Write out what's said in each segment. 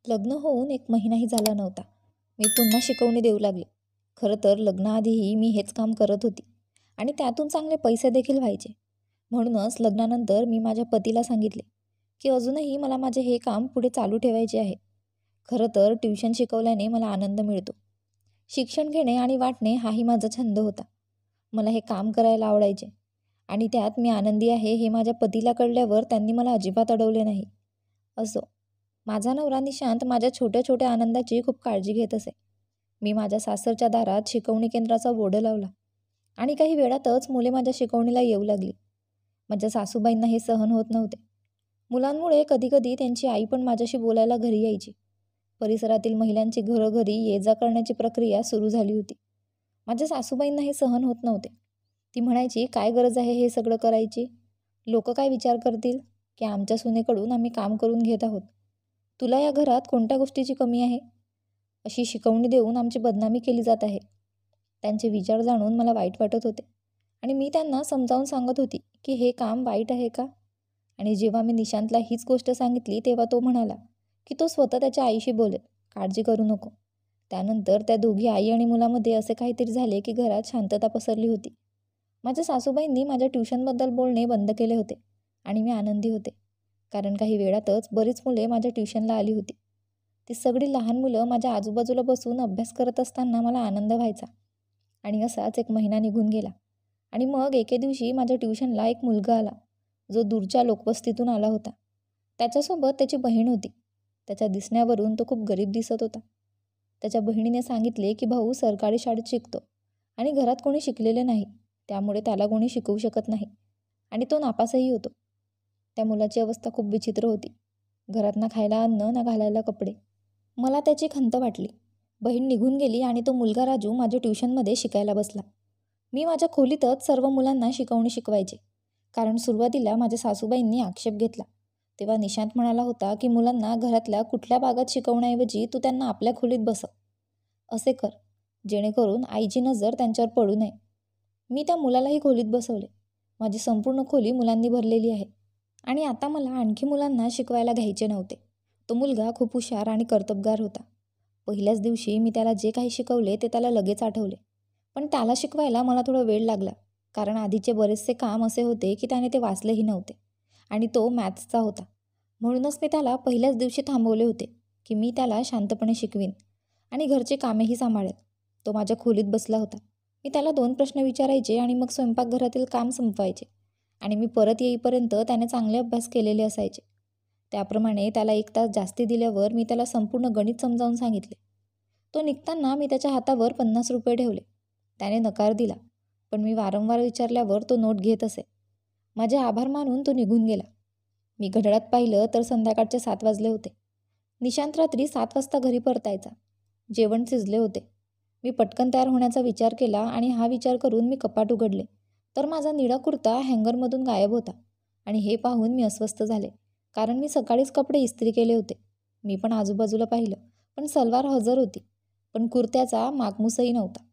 लग्न होऊन 1 महिनाही झाला नव्हता. मी पुन्हा शिकवणी देऊ लागले. खरं तर लग्नाआधीही मी हेच काम करत होती आणि त्यातून चांगले पैसे देखील व्हायचे. म्हणूनच लग्नानंतर मी माझ्या पतीला सांगितले, की अजूनही मला माझे हे काम पुढे चालू ठेवायचे आहे. खरं तर ट्युशन शिकवल्याने मला आनंद मिळतो. शिक्षण घेणे आणि वाटणे हाही माझा छंद होता. मला हे काम करायला आवडायचे आणि त्यात मी आनंदी आहे हे माझ्या पतीला कळल्यावर त्यांनी मला अजिबात अडवले नाही. असो, माझा नवरा निशांत माझ्या छोट्या छोट्या आनंदाची खूप काळजी घेत असे. मी माझ्या सासरच्या दारात शिकवणी केंद्राचा बोर्ड लावला आणि काही वेळातच मुले माझ्या शिकवणीला येऊ लागली. माझ्या सासूबाईंना हे सहन होत नव्हते. मुलांमुळे कधीकधी त्यांची आई पण माझ्याशी बोलायला घरी यायची. परिसरातील महिलांची घरोघरी ये जा करण्याची प्रक्रिया सुरू झाली होती. माझ्या सासूबाईंना हे सहन होत नव्हते. ती म्हणायची, काय गरज आहे हे सगळं करायची? लोक काय विचार करतील की आमच्या सुनेकडून आम्ही काम करून घेत आहोत? तुला या घरात कोणत्या गोष्टीची कमी आहे? अशी शिकवणी देऊन आमची बदनामी केली जात आहे. त्यांचे विचार जाणून मला वाईट वाटत होते आणि मी त्यांना समजावून सांगत होती की हे काम वाईट आहे का? आणि जेव्हा मी निशांतला हीच गोष्ट सांगितली तेव्हा तो म्हणाला की तो स्वतः त्याच्या आईशी बोलेल, काळजी करू नको. त्यानंतर त्या दोघी आई आणि मुलामध्ये असे काहीतरी झाले की घरात शांतता पसरली होती. माझ्या सासूबाईंनी माझ्या ट्युशनबद्दल बोलणे बंद केले होते आणि मी आनंदी होते. कारण काही वेळातच बरीच मुले माझ्या ट्युशनला आली होती. ती सगळी लहान मुलं माझ्या आजूबाजूला बसून अभ्यास करत असताना मला आनंद व्हायचा. आणि असाच 1 महिना निघून गेला आणि मग एके दिवशी माझ्या ट्युशनला एक मुलगा आला, जो दूरच्या लोकवस्तीतून आला होता. त्याच्यासोबत त्याची बहीण होती. त्याच्या दिसण्यावरून तो खूप गरीब दिसत होता. त्याच्या बहिणीने सांगितले की भाऊ सरकारी शाळेत शिकतो आणि घरात कोणी शिकलेले नाही, त्यामुळे त्याला कोणी शिकवू शकत नाही आणि तो नापासही होतो. त्या मुलाची अवस्था खूप विचित्र होती. घरात ना खायला अन्न ना घालायला कपडे. मला त्याची खंत वाटली. बहीण निघून गेली आणि तो मुलगा राजू माझ्या ट्युशनमध्ये शिकायला बसला. मी माझ्या खोलीतच सर्व मुलांना शिकवणी शिकवायचे. कारण सुरुवातीला माझ्या सासूबाईंनी आक्षेप घेतला. तेव्हा निशांत म्हणाला होता की मुलांना घरातल्या कुठल्या भागात शिकवण्याऐवजी तू त्यांना आपल्या खोलीत बसव. असे कर, जेणेकरून आईची नजर त्यांच्यावर पडू नये. मी त्या मुलालाही खोलीत बसवले. माझी संपूर्ण खोली मुलांनी भरलेली आहे आणि आता मला आणखी मुलांना शिकवायला घ्यायचे नव्हते. तो मुलगा खूप हुशार आणि कर्तबगार होता. पहिल्याच दिवशी मी त्याला जे काही शिकवले ते त्याला लगेच आठवले. पण त्याला शिकवायला मला थोडा वेळ लागला, कारण आधीचे बरेचसे काम असे होते की त्याने ते वाचलेही नव्हते आणि तो मॅथ्सचा होता. म्हणूनच मी त्याला पहिल्याच दिवशी थांबवले होते की मी त्याला शांतपणे शिकवीन आणि घरचे कामेही सांभाळेल. तो माझ्या खोलीत बसला होता. मी त्याला 2 प्रश्न विचारायचे आणि मग स्वयंपाकघरातील काम संपवायचे आणि मी परत येईपर्यंत त्याने चांगले अभ्यास केलेले असायचे. त्याप्रमाणे त्याला 1 तास जास्ती दिल्यावर मी त्याला संपूर्ण गणित समजावून सांगितले. तो निघताना मी त्याच्या हातावर 50 रुपये ठेवले. त्याने नकार दिला, पण मी वारंवार विचारल्यावर तो नोट घेत असे. माझे आभार मानून तो निघून गेला. मी घड्याळात पाहिलं तर संध्याकाळचे 7 वाजले होते. निशांत रात्री 7 वाजता घरी परतायचा. जेवण शिजले होते. मी पटकन तयार होण्याचा विचार केला आणि हा विचार करून मी कपाट उघडले तर माझा निळा कुर्ता हँगरमधून गायब होता आणि हे पाहून मी अस्वस्थ झाले, कारण मी सकाळीच कपडे इस्त्री केले होते. मी पण आजूबाजूला पाहिलं, पण सलवार हजर होती, पण कुर्त्याचा मागमूसही नव्हता.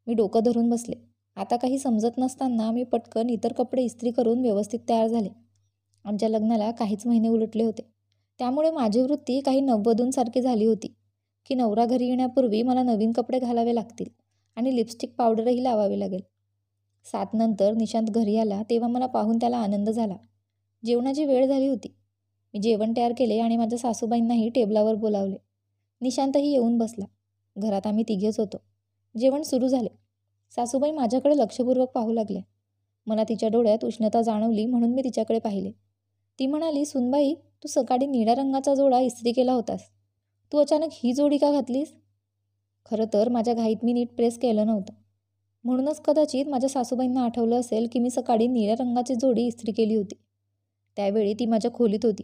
मी डोकं धरून बसले. आता काही समजत नसताना मी पटकन इतर कपडे इस्त्री करून व्यवस्थित तयार झाले. आमच्या लग्नाला काहीच महिने उलटले होते, त्यामुळे माझी वृत्ती काही नववधूंसारखी झाली होती की नवरा घरी येण्यापूर्वी मला नवीन कपडे घालावे लागतील आणि लिपस्टिक पावडरही लावावी लागेल. 7 नंतर निशांत घरी आला तेव्हा मला पाहून त्याला आनंद झाला. जेवणाची वेळ झाली होती. मी जेवण तयार केले आणि माझ्या सासूबाईंनाही टेबलावर बोलावले. निशांतही येऊन बसला. घरात आम्ही तिघेच होतो. जेवण सुरू झाले. सासूबाई माझ्याकडे लक्षपूर्वक पाहू लागल्या. मला तिच्या डोळ्यात उष्णता जाणवली म्हणून मी तिच्याकडे पाहिले. ती म्हणाली, सुनबाई, तू सकाळी निळ्या रंगाचा जोडा इस्त्री केला होतास. तू अचानक ही जोडी का घातलीस? खरं तर माझ्या घाईत मी नीट प्रेस केलं नव्हतं. म्हणूनच कदाचित माझ्या सासूबाईंना आठवलं असेल की मी सकाळी निळ्या रंगाची जोडी इस्त्री केली होती. त्यावेळी ती माझ्या खोलीत होती.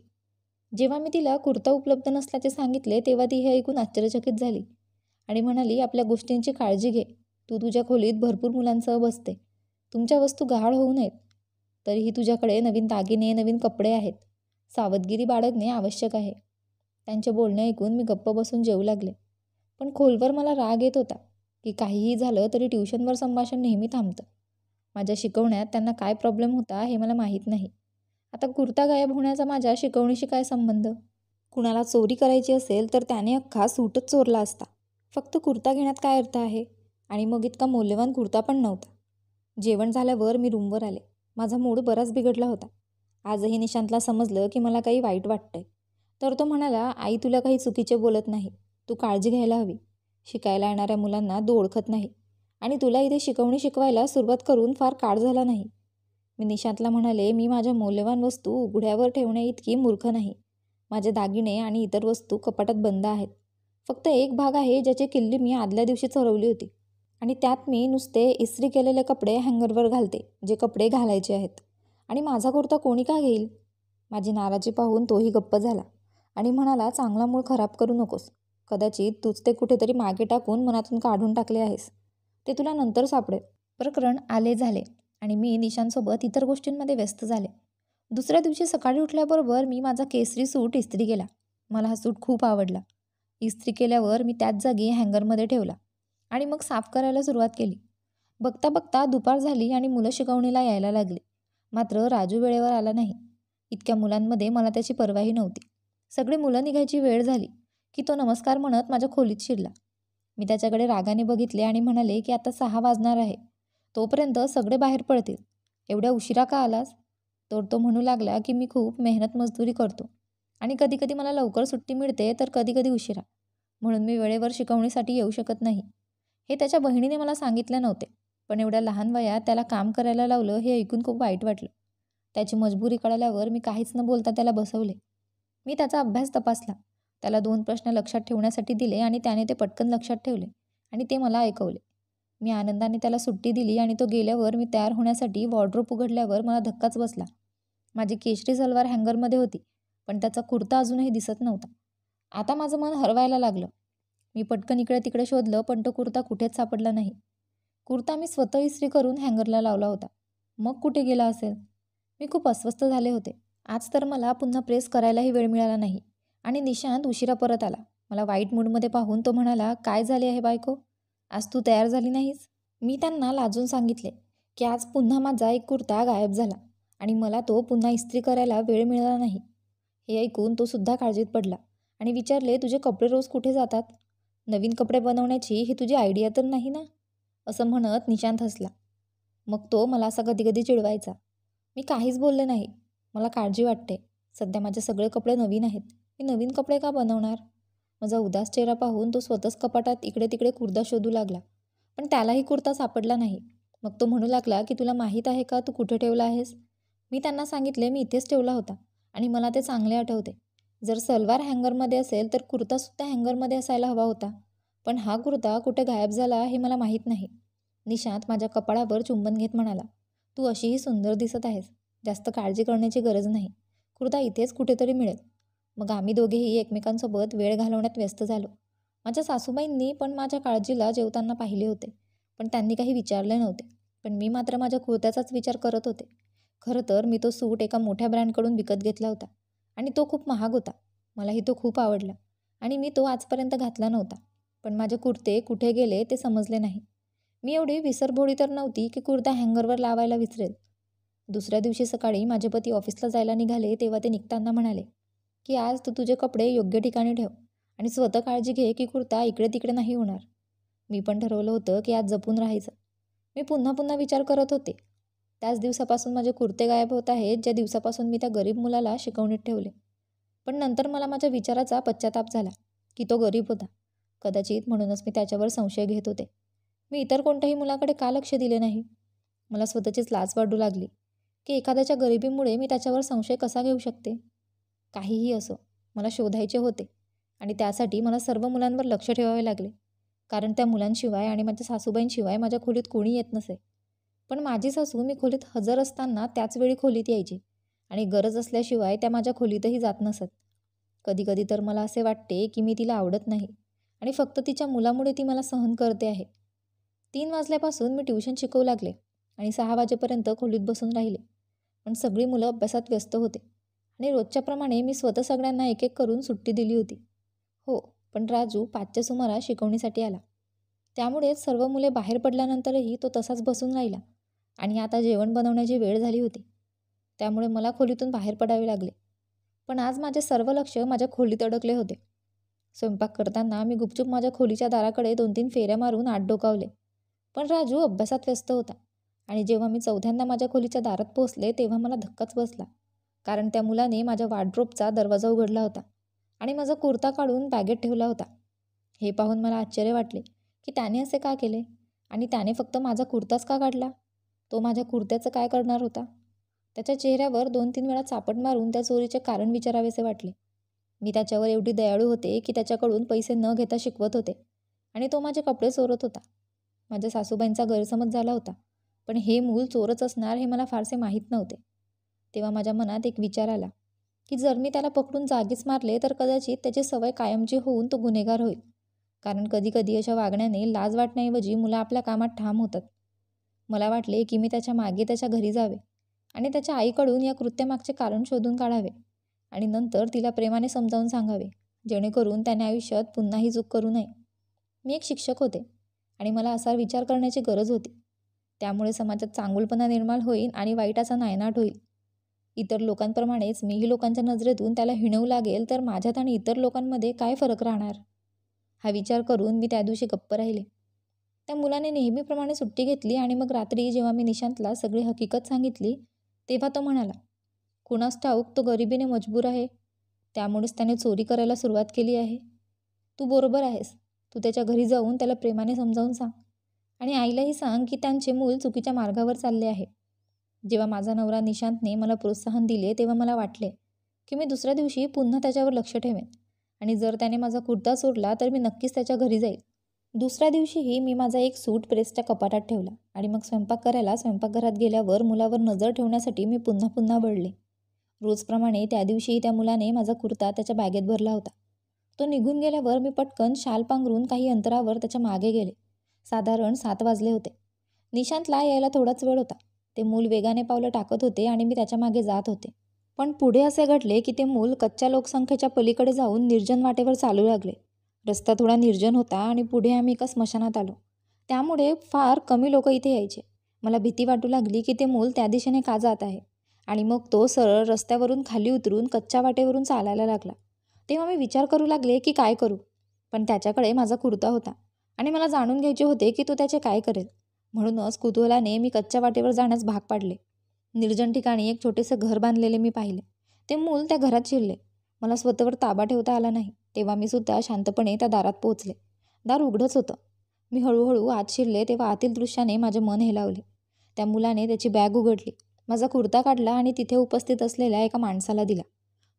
जेव्हा मी तिला कुर्ता उपलब्ध नसल्याचे सांगितले तेव्हा ती हे ऐकून आश्चर्यचकित झाली आणि म्हणाली, आपल्या गोष्टींची काळजी घे. तू तुझ्या खोलीत भरपूर मुलांसह बसते. तुमच्या वस्तू गहाळ होऊ नयेत. तरीही तुझ्याकडे नवीन दागिने, नवीन कपडे आहेत. सावधगिरी बाळगणे आवश्यक आहे. त्यांचे बोलणे ऐकून मी गप्प बसून जेवू लागले. पण खोलवर मला राग येत होता की काहीही झालं तरी ट्युशनवर संभाषण नेहमी थांबतं. माझ्या शिकवण्यात त्यांना काय प्रॉब्लेम होता हे मला माहीत नाही. आता कुर्ता गायब होण्याचा माझ्या शिकवणीशी काय संबंध? कुणाला चोरी करायची असेल तर त्याने अख्खा सूटच चोरला असता. फक्त कुर्ता घेण्यात काय अर्थ आहे? आणि मग इतका मौल्यवान कुर्ता पण नव्हता. जेवण झाल्यावर मी रूमवर आले. माझा मूड बराच बिघडला होता. आजही निशांतला समजलं की मला काही वाईट वाटतंय. तर तो म्हणाला, आई तुला काही चुकीचे बोलत नाही. तू काळजी घ्यायला हवी. शिकायला येणाऱ्या मुलांना तू ओळखत नाही. आणि तुला इथे शिकवणी शिकवायला सुरुवात करून फार काळ झाला नाही. मी निशांतला म्हणाले, मी माझ्या मौल्यवान वस्तू उघड्यावर ठेवण्याइतकी मूर्ख नाही. माझे दागिने आणि इतर वस्तू कपाटात बंद आहेत. फक्त एक भाग आहे ज्याची किल्ली मी आदल्या दिवशी चोरवली होती. आणि त्यात मी नुसते इस्त्री केलेले कपडे हँगरवर घालते, जे कपडे घालायचे आहेत. आणि माझा कुर्ता कोणी का घेईल? माझी नाराजी पाहून तोही गप्प झाला आणि म्हणाला, चांगला मूड खराब करू नकोस. कदाचित तूच ते कुठेतरी मागे टाकून मनातून काढून टाकले आहेस. ते तुला नंतर सापडेल. प्रकरण आले झाले आणि मी निशांतसोबत इतर गोष्टींमध्ये व्यस्त झाले. दुसऱ्या दिवशी सकाळी उठल्याबरोबर मी माझा केसरी सूट इस्त्री केला. मला हा सूट खूप आवडला. इस्त्री केल्यावर मी त्याच जागी हँगरमध्ये ठेवला आणि मग साफ करायला सुरुवात केली. बघता बघता दुपार झाली आणि मुलं शिकवणीला यायला लागली. मात्र राजू वेळेवर आला नाही. इतक्या मुलांमध्ये मला त्याची पर्वाही नव्हती. सगळी मुलं निघायची वेळ झाली की तो नमस्कार म्हणत माझ्या खोलीत शिरला. मी त्याच्याकडे रागाने बघितले आणि म्हणाले की आता 6 वाजणार आहे. तोपर्यंत सगळे बाहेर पडतील. एवढ्या उशिरा का आलास? तर तो म्हणू लागला की मी खूप मेहनत मजदुरी करतो आणि कधी कधी मला लवकर सुट्टी मिळते तर कधी कधी उशिरा. म्हणून मी वेळेवर शिकवणीसाठी येऊ शकत नाही. हे त्याच्या बहिणीने मला सांगितले नव्हते. पण एवढ्या लहान वयात त्याला काम करायला लावलं हे ऐकून खूप वाईट वाटलं. त्याची मजबुरी कळल्यावर मी काहीच न बोलता त्याला बसवले. मी त्याचा अभ्यास तपासला. त्याला 2 प्रश्न लक्षात ठेवण्यासाठी दिले आणि त्याने ते पटकन लक्षात ठेवले आणि ते मला ऐकवले. मी आनंदाने त्याला सुट्टी दिली आणि तो गेल्यावर मी तयार होण्यासाठी वॉर्डरोब उघडल्यावर मला धक्काच बसला. माझी केशरी सलवार हँगरमध्ये होती, पण त्याचा कुर्ता अजूनही दिसत नव्हता. आता माझं मन हरवायला लागलं. मी पटकन इकडे तिकडे शोधलं, पण तो कुर्ता कुठेच सापडला नाही. कुर्ता मी स्वतः इस्त्री करून हँगरला लावला होता. मग कुठे गेला असेल? मी खूप अस्वस्थ झाले होते. आज तर मला पुन्हा प्रेस करायलाही वेळ मिळाला नाही आणि निशांत उशिरा परत आला. मला वाईट मूडमध्ये पाहून तो म्हणाला, काय झाले आहे बायको? आज तू तयार झाली नाहीस? मी त्यांना लाजून सांगितले की आज पुन्हा माझा एक कुर्ता गायब झाला आणि मला तो पुन्हा इस्त्री करायला वेळ मिळाला नाही. हे ऐकून तो सुद्धा काळजीत पडला आणि विचारले, तुझे कपडे रोज कुठे जातात? नवीन कपडे बनवण्याची ही तुझी आयडिया तर नाही ना? असं म्हणत निशांत हसला. मग तो मला असा कधी कधी चिडवायचा. मी काहीच बोलले नाही. मला काळजी वाटते. सध्या माझे सगळे कपडे नवीन आहेत. मी नवीन कपडे का बनवणार? माझा उदास चेहरा पाहून तो स्वतःच कपाटात इकडे तिकडे कुर्ता शोधू लागला, पण त्यालाही कुर्ता सापडला नाही. मग तो म्हणू लागला की तुला माहीत आहे का तू कुठे ठेवला आहेस? मी त्यांना सांगितले मी इथेच ठेवला होता आणि मला ते चांगले आठवते. जर सलवार हँगरमध्ये असेल तर कुर्तासुद्धा हँगरमध्ये असायला हवा होता. पण हा कुर्ता कुठे गायब झाला हे मला माहीत नाही. निशांत माझ्या कपाळावर चुंबन घेत म्हणाला, तू अशीही सुंदर दिसत आहेस. जास्त काळजी करण्याची गरज नाही. कुर्ता इथेच कुठेतरी मिळेल. मग आम्ही दोघेही एकमेकांसोबत वेळ घालवण्यात व्यस्त झालो. माझ्या सासूबाईंनी पण माझ्या काळजीला जेवताना पाहिले होते, पण त्यांनी काही विचारले नव्हते. पण मी मात्र माझ्या कुर्त्याचाच विचार करत होते. खरं तर मी तो सूट एका मोठ्या ब्रँडकडून विकत घेतला होता आणि तो खूप महाग होता. मलाही तो खूप आवडला आणि मी तो आजपर्यंत घातला नव्हता. पण माझे कुर्ते कुठे गेले ते समजले नाही. मी एवढी विसरभोळी तर नव्हती की कुर्ता हँगरवर लावायला विसरेल. दुसऱ्या दिवशी सकाळी माझे पती ऑफिसला जायला निघाले तेव्हा ते निघताना म्हणाले की आज तू तुझे कपडे योग्य ठिकाणी ठेव आणि स्वतः काळजी घे की कुर्ता इकडे तिकडे नाही होणार. मी पण ठरवलं होतं की आज जपून राहायचं. मी पुन्हा पुन्हा विचार करत होते. त्याच दिवसापासून माझे कुर्ते गायब होत आहेत ज्या दिवसापासून मी त्या गरीब मुलाला शिकवणीत ठेवले. पण नंतर मला माझ्या विचाराचा पश्चाताप झाला की तो गरीब होता. कदाचित म्हणूनच मी त्याच्यावर संशय घेत होते. मी इतर कोणत्याही मुलाकडे का लक्ष दिले नाही? मला स्वतःचीच लाज वाटू लागली की एखाद्याच्या गरिबीमुळे मी त्याच्यावर संशय कसा घेऊ शकते? काहीही असो, मला शोधायचे होते आणि त्यासाठी मला सर्व मुलांवर लक्ष ठेवावे लागले. कारण त्या मुलांशिवाय आणि माझ्या सासूबाईंशिवाय माझ्या खोलीत कोणी येत नसे. पण माझी सासू मी खोलीत हजर असताना त्याच वेळी खोलीत यायची आणि गरज असल्याशिवाय त्या माझ्या खोलीतही जात नसत. कधी कधी तर मला असे वाटते की मी तिला आवडत नाही आणि फक्त तिच्या मुलामुळे ती मला सहन करते आहे. 3 वाजल्यापासून मी ट्युशन शिकवू लागले आणि 6 वाजेपर्यंत खोलीत बसून राहिले. पण सगळी मुलं अभ्यासात व्यस्त होते आणि रोजच्याप्रमाणे मी स्वतः सगळ्यांना एक एक करून सुट्टी दिली होती. हो, पण राजू 5च्या सुमारास शिकवणीसाठी आला. त्यामुळे सर्व मुले बाहेर पडल्यानंतरही तो तसाच बसून राहिला आणि आता जेवण बनवण्याची वेळ झाली होती. त्यामुळे मला खोलीतून बाहेर पडावे लागले. पण आज माझे सर्व लक्ष माझ्या खोलीत अडकले होते. स्वयंपाक करताना मी गुपचूप माझ्या खोलीच्या दाराकडे 2-3 फेऱ्या मारून आत डोकावले. पण राजू अभ्यासात व्यस्त होता. आणि जेव्हा मी चौथ्यांदा माझ्या खोलीच्या दारात पोहोचले तेव्हा मला धक्काच बसला. कारण त्या मुलाने माझ्या वॉर्डरोबचा दरवाजा उघडला होता आणि माझा कुर्ता काढून बॅगेत ठेवला होता. हे पाहून मला आश्चर्य वाटले की त्याने असे का केले आणि त्याने फक्त माझा कुर्ताच का काढला. तो माझ्या कुर्त्याचं काय करणार होता. त्याच्या चेहऱ्यावर 2-3 वेळा चापट मारून त्या चोरीचे कारण विचारावेसे वाटले. मी त्याच्यावर एवढी दयाळू होते की त्याच्याकडून पैसे न घेता शिकवत होते आणि तो माझे कपडे चोरत होता. माझ्या सासूबाईंचा गैरसमज झाला होता, पण हे मूल चोरच असणार हे मला फारसे माहीत नव्हते. तेव्हा माझ्या मनात एक विचार आला की जर मी त्याला पकडून जागीच मारले तर कदाचित त्याची सवय कायमची होऊन तो गुन्हेगार होईल. कारण कधीकधी अशा वागण्याने लाज वाटण्याऐवजी मुलं आपल्या कामात ठाम होतात. मला वाटले की मी त्याच्या मागे त्याच्या घरी जावे आणि त्याच्या आईकडून या कृत्यामागचे कारण शोधून काढावे आणि नंतर तिला प्रेमाने समजावून सांगावे, जेणेकरून त्याने आयुष्यात पुन्हा ही चूक करू नये. मी एक शिक्षक होते आणि मला असा विचार करण्याची गरज होती. त्यामुळे समाजात चांगुलपणा निर्माण होईल आणि वाईटाचा नायनाट होईल. इतर लोकांप्रमाणेच मीही लोकांच्या नजरेतून त्याला हिणवू लागेल तर माझ्यात आणि इतर लोकांमध्ये काय फरक राहणार. हा विचार करून मी त्या दिवशी गप्प राहिले. त्या मुलाने नेहमीप्रमाणे सुट्टी घेतली आणि मग रात्री जेव्हा मी निशांतला सगळी हकीकत सांगितली तेव्हा तो म्हणाला, कुणास ठाऊक तो गरिबीने मजबूर आहे, त्यामुळेच त्याने चोरी करायला सुरुवात केली आहे. तू बरोबर आहेस. तू त्याच्या घरी जाऊन त्याला प्रेमाने समजावून सांग आणि आईलाही सांग की त्यांचे मूल चुकीच्या मार्गावर चालले आहे. जेव्हा माझा नवरा निशांतने मला प्रोत्साहन दिले तेव्हा मला वाटले की मी दुसऱ्या दिवशी पुन्हा त्याच्यावर लक्ष ठेवेन आणि जर त्याने माझा कुर्ता सोडला तर मी नक्कीच त्याच्या घरी जाईल. दुसऱ्या दिवशीही मी माझा एक सूट प्रेसच्या कपाटात ठेवला आणि मग स्वयंपाक करायला स्वयंपाकघरात गेल्यावर मुलावर नजर ठेवण्यासाठी मी पुन्हा पुन्हा बळले. रोजप्रमाणे त्या दिवशीही त्या मुलाने माझा कुर्ता त्याच्या बॅगेत भरला होता. तो निघून गेल्यावर मी पटकन शाल पांघरून काही अंतरावर त्याच्या मागे गेले. साधारण 7 वाजले होते. निशांतला यायला थोडाच वेळ होता. ते मूल वेगाने पावलं टाकत होते आणि मी त्याच्या मागे जात होते. पण पुढे असे घडले की ते मूल कच्च्या लोकसंख्येच्या पलीकडे जाऊन निर्जन वाटेवर चालू लागले. रस्ता थोडा निर्जन होता आणि पुढे आम्ही एका स्मशानात आलो. त्यामुळे फार कमी लोक इथे यायचे. मला भीती वाटू लागली की ते मूल त्या दिशेने का जात आहे आणि मग तो सरळ रस्त्यावरून खाली उतरून कच्च्या वाटेवरून चालायला लागला. तेव्हा मी विचार करू लागले की काय करू. पण त्याच्याकडे माझा कुर्ता होता आणि मला जाणून घ्यायचे होते की तो त्याचे काय करेल. म्हणूनच कुतूहलाने मी कच्च्या वाटेवर जाण्यास भाग पाडले. निर्जन ठिकाणी एक छोटेसे घर बांधलेले मी पाहिले. ते मूल त्या घरात शिरले. मला स्वतःवर ताबा ठेवता आला नाही. तेव्हा मी सुद्धा शांतपणे त्या दारात पोहोचले. दार उघडंच होतं. मी हळूहळू आत शिरले तेव्हा आतील दृश्याने माझे मन हेलावले. त्या मुलाने त्याची बॅग उघडली, माझा कुर्ता काढला आणि तिथे उपस्थित असलेल्या एका माणसाला दिला.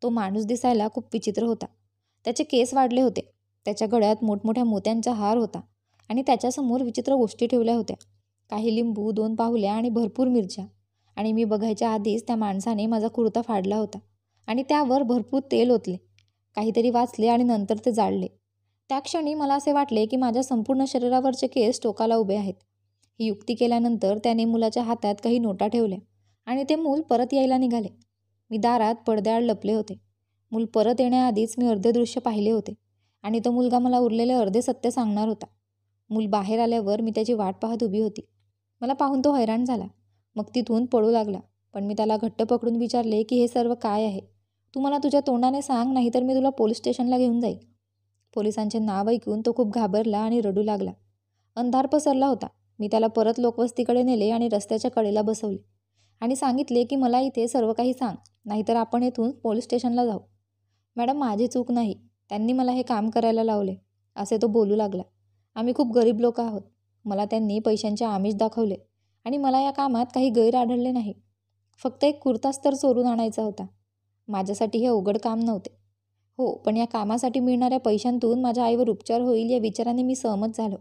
तो माणूस दिसायला खूप विचित्र होता. त्याचे केस वाढले होते. त्याच्या गळ्यात मोठमोठ्या मोत्यांचा हार होता आणि त्याच्यासमोर विचित्र गोष्टी ठेवल्या होत्या. काही लिंबू, 2 पाहुल्या आणि भरपूर मिरच्या. आणि मी बघायच्या आधीच त्या माणसाने माझा कुर्ता फाडला होता आणि त्यावर भरपूर तेल ओतले. काहीतरी वाचले आणि नंतर ते जाळले. त्या क्षणी मला असे वाटले की माझ्या संपूर्ण शरीरावरचे केस टोकाला उभे आहेत. ही युक्ती केल्यानंतर त्याने मुलाच्या हातात काही नोटा ठेवल्या आणि ते मूल परत यायला निघाले. मी दारात पडद्याआड लपले होते. मूल परत येण्याआधीच मी अर्धे दृश्य पाहिले होते आणि तो मुलगा मला उरलेले अर्धे सत्य सांगणार होता. मूल बाहेर आल्यावर मी त्याची वाट पाहत उभी होती. मला पाहून तो हैराण झाला. मग तिथून पळू लागला. पण मी त्याला घट्ट पकडून विचारले की हे सर्व काय आहे. तू मला तुझ्या तोंडाने सांग, नाहीतर मी तुला पोलीस स्टेशनला घेऊन जाईल. पोलिसांचे नाव ऐकून तो खूप घाबरला आणि रडू लागला. अंधार पसरला होता. मी त्याला परत लोकवस्तीकडे नेले आणि रस्त्याच्या कडेला बसवले आणि सांगितले की मला इथे सर्व काही सांग, नाहीतर आपण येथून पोलीस स्टेशनला जाऊ. मॅडम, माझी चूक नाही. त्यांनी मला हे काम करायला लावले, असे तो बोलू लागला. आम्ही खूप गरीब लोक आहोत. मला त्यांनी पैशांचे आमिष दाखवले आणि मला या कामात काही गैर आढळले नाही. फक्त एक कुर्ताच तर चोरून आणायचा होता. माझ्यासाठी हे अवघड काम नव्हते. हो, पण या कामासाठी मिळणाऱ्या पैशांतून माझ्या आईवर उपचार होईल या विचाराने मी सहमत झालो.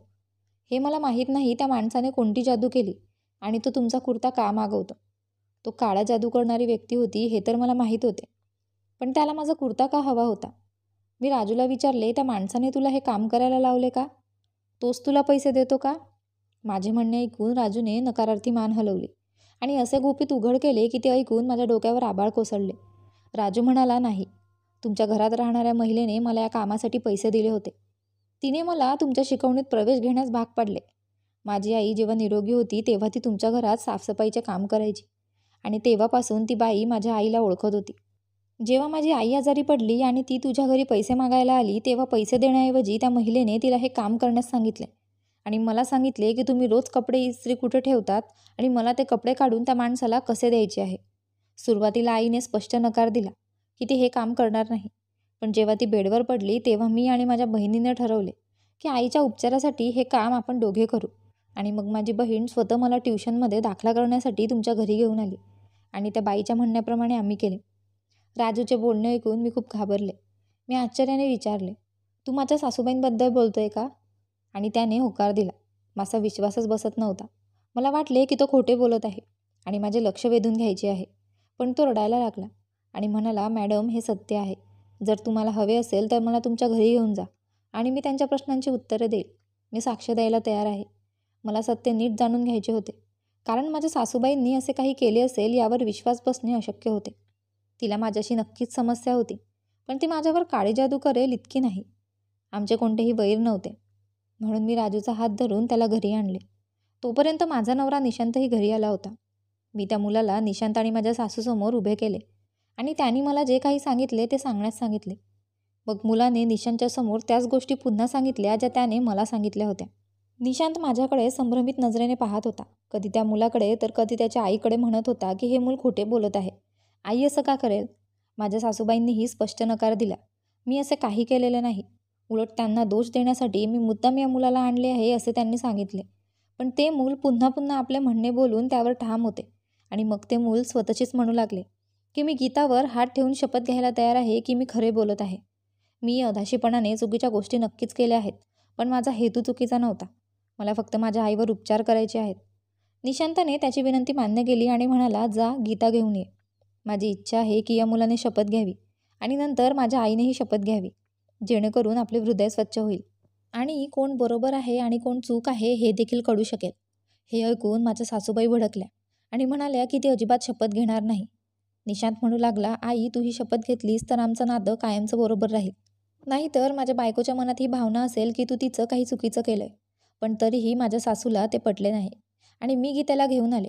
हे मला माहीत नाही त्या माणसाने कोणती जादू केली आणि तो तुमचा कुर्ता का मागवतो. तो काळा जादू करणारी व्यक्ती होती हे तर मला माहीत होते. पण त्याला माझा कुर्ता का हवा होता? मी राजूला विचारले, त्या माणसाने तुला हे काम करायला लावले का? तोच तुला पैसे देतो का? माझे म्हणणे ऐकून राजूने नकारार्थी मान हलवली आणि असे गुपित उघड केले की ते ऐकून माझ्या डोक्यावर आभाळ कोसळले. राजू म्हणाला, नाही, तुमच्या घरात राहणाऱ्या महिलेने मला या कामासाठी पैसे दिले होते. तिने मला तुमच्या शिकवणीत प्रवेश घेण्यास भाग पाडले. माझी आई जेव्हा निरोगी होती तेव्हा ती तुमच्या घरात साफसफाईचे काम करायची आणि तेव्हापासून ती बाई माझ्या आईला ओळखत होती. जेव्हा माझी आई आजारी पडली आणि ती तुझ्या घरी पैसे मागायला आली, तेव्हा पैसे देण्याऐवजी त्या महिलेने तिला हे काम करण्यास सांगितले आणि मला सांगितले की तुम्ही रोज कपडे इस्त्री कुठे ठेवतात आणि मला ते कपडे काढून त्या माणसाला कसे द्यायचे आहे. सुरुवातीला आईने स्पष्ट नकार दिला की ती हे काम करणार नाही. पण जेव्हा ती बेडवर पडली तेव्हा मी आणि माझ्या बहिणीने ठरवले की आईच्या उपचारासाठी हे काम आपण दोघे करू. आणि मग माझी बहीण स्वतः मला ट्युशनमध्ये दाखला करण्यासाठी तुमच्या घरी घेऊन आली आणि त्या बाईच्या म्हणण्याप्रमाणे आम्ही केले. राजूचे बोलणे ऐकून मी खूप घाबरले. मी आश्चर्याने विचारले, तू माझ्या सासूबाईंबद्दल बोलतोय का? आणि त्याने होकार दिला. माझा विश्वासच बसत नव्हता. मला वाटले की तो खोटे बोलत आहे आणि माझे लक्ष वेधून घ्यायचे आहे. पण तो रडायला लागला आणि म्हणाला, मॅडम हे सत्य आहे. जर तुम्हाला हवे असेल तर मला तुमच्या घरी घेऊन जा आणि मी त्यांच्या प्रश्नांची उत्तरे देईल. मी साक्ष द्यायला तयार आहे. मला सत्य नीट जाणून घ्यायचे होते, कारण माझ्या सासूबाईंनी असे काही केले असेल यावर विश्वास बसणे अशक्य होते. तिला माझ्याशी नक्कीच समस्या होती, पण ती माझ्यावर काळी जादू करेल इतकी नाही. आमचे कोणतेही वैर नव्हते. म्हणून मी राजूचा हात धरून त्याला घरी आणले. तोपर्यंत माझा नवरा निशांतही घरी आला होता. मी त्या मुलाला निशांत आणि माझ्या सासूसमोर उभे केले आणि त्यांनी मला जे काही सांगितले ते सांगण्यास सांगितले. मग मुलाने निशांतच्या समोर त्याच गोष्टी पुन्हा सांगितल्या ज्या त्याने मला सांगितल्या होत्या. निशांत माझ्याकडे संभ्रमित नजरेने पाहत होता, कधी त्या मुलाकडे तर कधी त्याच्या आईकडे. म्हणत होता की हे मूल खोटे बोलत आहे. आई असं का करेल? माझ्या सासूबाईंनीही स्पष्ट नकार दिला. मी असे काही केलेले नाही. उलट त्यांना दोष देण्यासाठी मी मुद्दाम या मुलाला आणले आहे असे त्यांनी सांगितले. पण ते मूल पुन्हा पुन्हा आपले म्हणणे बोलून त्यावर ठाम होते आणि मग ते मूल स्वतःचीच म्हणू लागले की मी गीतावर हात ठेवून शपथ घ्यायला तयार आहे की मी खरे बोलत आहे. मी अधाशीपणाने चुकीच्या गोष्टी नक्कीच केल्या आहेत, पण माझा हेतू चुकीचा नव्हता. मला फक्त माझ्या आईवर उपचार करायचे आहेत. निशांताने त्याची विनंती मान्य केली आणि म्हणाला, जा गीता घेऊन ये. माझी इच्छा आहे की या मुलाने शपथ घ्यावी आणि नंतर माझ्या आईनेही शपथ घ्यावी, जेणेकरून आपले हृदय स्वच्छ होईल आणि कोण बरोबर आहे आणि कोण चूक आहे हे देखील कळू शकेल. हे ऐकून माझ्या सासूबाई भडकल्या आणि म्हणाल्या की ती अजिबात शपथ घेणार नाही. निशांत म्हणू लागला, आई तू ही शपथ घेतलीस तर आमचं नातं कायमचं बरोबर राहील. नाहीतर माझ्या बायकोच्या मनात ही भावना असेल की तू तिचं काही चुकीचं केलंय. पण तरीही माझ्या सासूला ते पटले नाही आणि मी गीतेला घेऊन आले.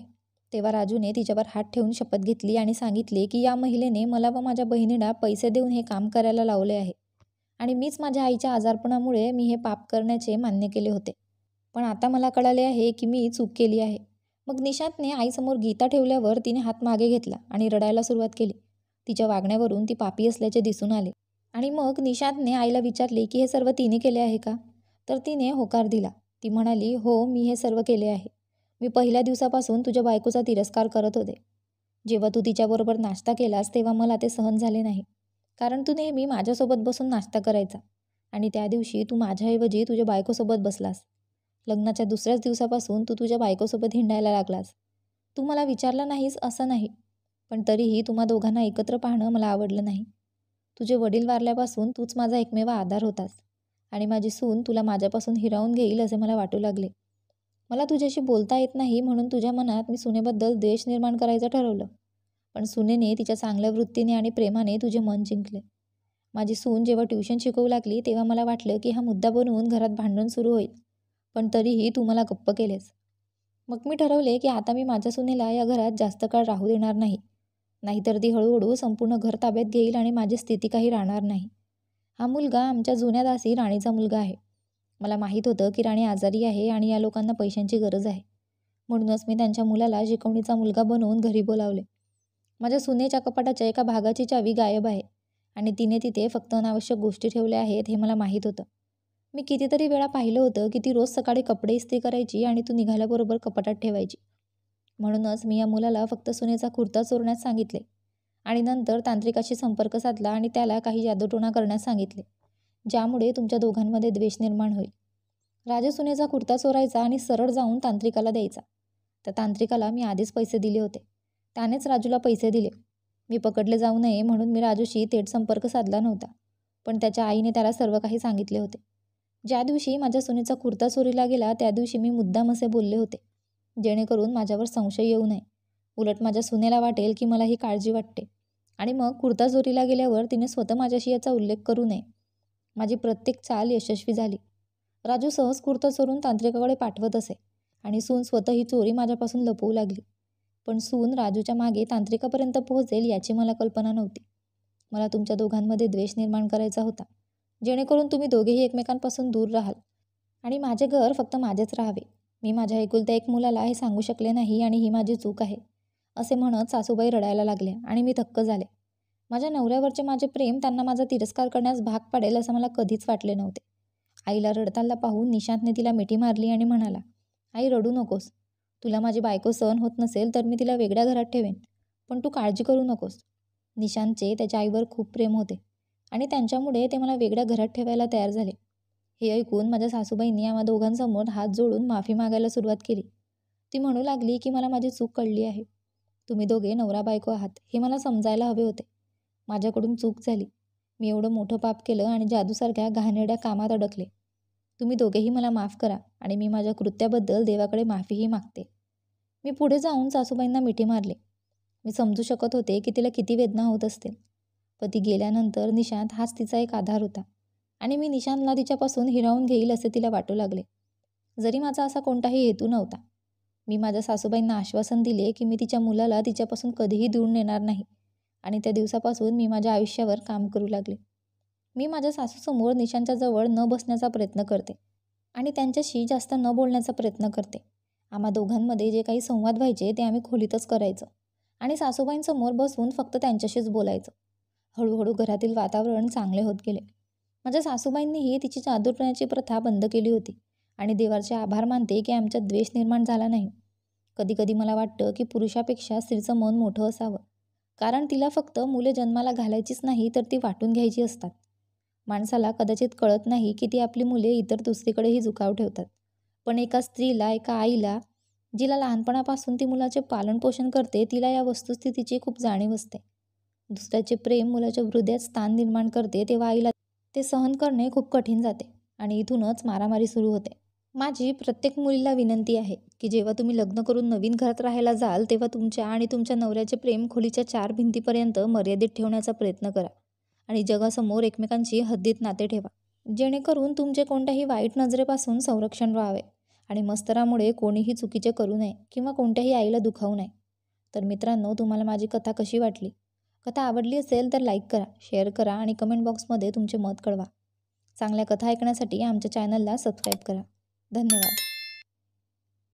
तेव्हा राजूने तिच्यावर हात ठेवून शपथ घेतली आणि सांगितले की या महिलेने मला व माझ्या बहिणीला पैसे देऊन हे काम करायला लावले आहे आणि मीच माझ्या आईच्या आजारपणामुळे मी हे पाप करण्याचे मान्य केले होते. पण आता मला कळाले आहे की मी चूक केली आहे. मग निशांतने आईसमोर गीता ठेवल्यावर तिने हात मागे घेतला आणि रडायला सुरुवात केली. तिच्या वागण्यावरून ती पापी असल्याचे दिसून आले. आणि मग निशांतने आईला विचारले की हे सर्व तिने केले आहे का? तर तिने होकार दिला. ती म्हणाली, हो मी हे सर्व केले आहे. मी पहिल्या दिवसापासून तुझ्या बायकोचा तिरस्कार करत होते. जेव्हा तू तिच्याबरोबर नाश्ता केलास तेव्हा मला ते सहन झाले नाही, कारण तू नेहमी माझ्यासोबत बसून नाश्ता करायचा आणि त्या दिवशी तू माझ्याऐवजी तुझ्या बायकोसोबत बसलास. लग्नाच्या दुसऱ्याच दिवसापासून तू तुझ्या बायकोसोबत हिंडायला लागलास. तू मला विचारलं नाहीस असं नाही, पण तरीही तुम्हा दोघांना एकत्र पाहणं मला आवडलं नाही. तुझे वडील वारल्यापासून तूच माझा एकमेव आधार होतास आणि माझी सून तुला माझ्यापासून हिरावून घेईल असे मला वाटू लागले. मला तुझ्याशी बोलता येत नाही म्हणून तुझ्या मनात मी सुनेबद्दल द्वेष निर्माण करायचं ठरवलं. पण सुनेने तिच्या चांगल्या वृत्तीने आणि प्रेमाने तुझे मन जिंकले. माझी सून जेव्हा ट्युशन शिकवू लागली तेव्हा मला वाटलं की हा मुद्दा बनवून घरात भांडण सुरू होईल, पण तरीही तू मला गप्प केलेस. मग मी ठरवले की आता मी माझ्या सुनेला या घरात जास्त काळ राहू देणार नाही, नाहीतर ती हळूहळू संपूर्ण घर ताब्यात घेईल आणि माझी स्थिती काही राहणार नाही. हा मुलगा आमच्या जुन्या दासी राणीचा मुलगा आहे. मला माहीत होतं की राणी आजारी आहे आणि या लोकांना पैशांची गरज आहे. म्हणूनच मी त्यांच्या मुलाला शिकवणीचा मुलगा बनवून घरी बोलावले. माझ्या सुनेच्या कपाटाच्या एका भागाची चावी गायब आहे आणि तिने तिथे फक्त अनावश्यक गोष्टी ठेवल्या आहेत हे मला माहीत होतं. मी कितीतरी वेळा पाहिलं होतं की ती रोज सकाळी कपडे इस्त्री करायची आणि तू निघाल्याबरोबर कपाटात ठेवायची. म्हणूनच मी या मुलाला फक्त सुनेचा कुर्ता चोरण्यास सांगितले आणि नंतर तांत्रिकाशी संपर्क साधला आणि त्याला काही जादूटोणा करण्यास सांगितले, ज्यामुळे तुमच्या दोघांमध्ये द्वेष निर्माण होईल. राजू सुनेचा कुर्ता चोरायचा आणि सरळ जाऊन तांत्रिकाला द्यायचा. त्या तांत्रिकाला मी आधीच पैसे दिले होते. त्यानेच राजूला पैसे दिले. मी पकडले जाऊ नये म्हणून मी राजूशी थेट संपर्क साधला नव्हता, पण त्याच्या आईने त्याला सर्व काही सांगितले होते. ज्या दिवशी माझ्या सुनेचा कुर्ता चोरीला गेला त्या दिवशी मी मुद्दाम असे बोलले होते, जेणेकरून माझ्यावर संशय येऊ नये. उलट माझ्या सुनेला वाटेल की मला ही काळजी वाटते आणि मग कुर्ता चोरीला गेल्यावर तिने स्वतः माझ्याशी याचा उल्लेख करू नये. माझी प्रत्येक चाल यशस्वी झाली. राजू सहज कुर्ता चोरून तांत्रिकाकडे पाठवत असे आणि सून स्वतः ही चोरी माझ्यापासून लपवू लागली. पण सून राजूच्या मागे तांत्रिकापर्यंत पोहोचेल याची मला कल्पना नव्हती. मला तुमच्या दोघांमध्ये द्वेष निर्माण करायचा होता, जेणेकरून तुम्ही दोघेही एकमेकांपासून दूर राहाल आणि माझे घर फक्त माझेच राहावे. मी माझ्या एकुलत्या एक मुलाला हे सांगू शकले नाही आणि ही माझी चूक आहे, असे म्हणत सासूबाई रडायला लागल्या आणि मी थक्क झाले. माझ्या नवऱ्यावरचे माझे प्रेम त्यांना माझा तिरस्कार करण्यास भाग पाडेल असं मला कधीच वाटले नव्हते. आईला रडताना पाहून निशांतने तिला मिठी मारली आणि म्हणाला, आई रडू नकोस. तुला माझी बायको सहन होत नसेल तर मी तिला वेगळ्या घरात ठेवेन, पण तू काळजी करू नकोस. निशांतचे त्याच्या आईवर खूप प्रेम होते आणि त्यांच्यामुळे ते मला वेगळ्या घरात ठेवायला तयार झाले. हे ऐकून माझ्या सासूबाईंनी आम्हा दोघांसमोर हात जोडून माफी मागायला सुरुवात केली. ती म्हणू लागली की मला माझी चूक कळली आहे. तुम्ही दोघे नवरा बायको आहात हे मला समजायला हवे होते. माझ्याकडून चूक झाली. मी एवढं मोठं पाप केलं आणि जादूसारख्या घाणेरड्या कामात अडकले. तुम्ही दोघेही मला माफ करा आणि मी माझ्या कृत्याबद्दल देवाकडे माफीही मागते. मी पुढे जाऊन सासूबाईंना मिठी मारले. मी समजू शकत होते की तिला किती वेदना होत असतील. पण ती गेल्यानंतर निशांत हाच तिचा एक आधार होता आणि मी निशांतला तिच्यापासून हिरावून घेईल असे तिला वाटू लागले, जरी माझा असा कोणताही हेतू नव्हता. मी माझ्या सासूबाईंना आश्वासन दिले की मी तिच्या मुलाला तिच्यापासून कधीही दूर नेणार नाही आणि त्या दिवसापासून मी माझ्या आयुष्यावर काम करू लागले. मी माझ्या सासूसमोर निशांतच्या जवळ न बसण्याचा प्रयत्न करते आणि त्यांच्याशी जास्त न बोलण्याचा प्रयत्न करते. आम्हा दोघांमध्ये जे काही संवाद व्हायचे ते आम्ही खोलीतच करायचो आणि सासूबाईंसमोर बसून फक्त त्यांच्याशीच बोलायचं. हळूहळू घरातील वातावरण चांगले होत गेले. माझ्या सासूबाईंनीही तिची चादुर्याची प्रथा बंद केली होती आणि देवाचे आभार मानते की आमच्यात द्वेष निर्माण झाला नाही. कधीकधी मला वाटतं की पुरुषापेक्षा स्त्रीचं मन मोठं असावं, कारण तिला फक्त मुले जन्माला घालायचीच नाही तर ती वाटून घ्यायची असतात. माणसाला कदाचित कळत नाही की ती आपली मुले इतर दुसरीकडेही झुकाव ठेवतात, पण एका स्त्रीला, एका आईला, जिला लहानपणापासून ती मुलाचे पालनपोषण करते, तिला या वस्तुस्थितीची खूप जाणीव असते. दुसऱ्याचे प्रेम मुलाच्या हृदयात स्थान निर्माण करते तेव्हा आईला ते सहन करणे खूप कठीण जाते आणि इथूनच मारामारी सुरू होते. माझी प्रत्येक मुलीला विनंती आहे की जेव्हा तुम्ही लग्न करून नवीन घरात राहायला जाल तेव्हा तुमच्या आणि तुमच्या नवऱ्याचे प्रेम खोलीच्या 4 भिंतीपर्यंत मर्यादित ठेवण्याचा प्रयत्न करा आणि जगासमोर एकमेकांची हद्दीत नाते ठेवा, जेणेकरून तुमचे कोणत्याही वाईट नजरेपासून संरक्षण व्हावे आणि मस्तरामुळे कोणीही चुकीचे करू नये किंवा कोणत्याही आईला दुखावू नये. तर मित्रांनो, तुम्हाला माझी कथा कशी वाटली? कथा आवडली असेल तर लाईक करा, शेअर करा आणि कमेंट बॉक्समध्ये तुमचे मत कळवा. चांगल्या कथा ऐकण्यासाठी आमच्या चॅनलला सबस्क्राईब करा. धन्यवाद.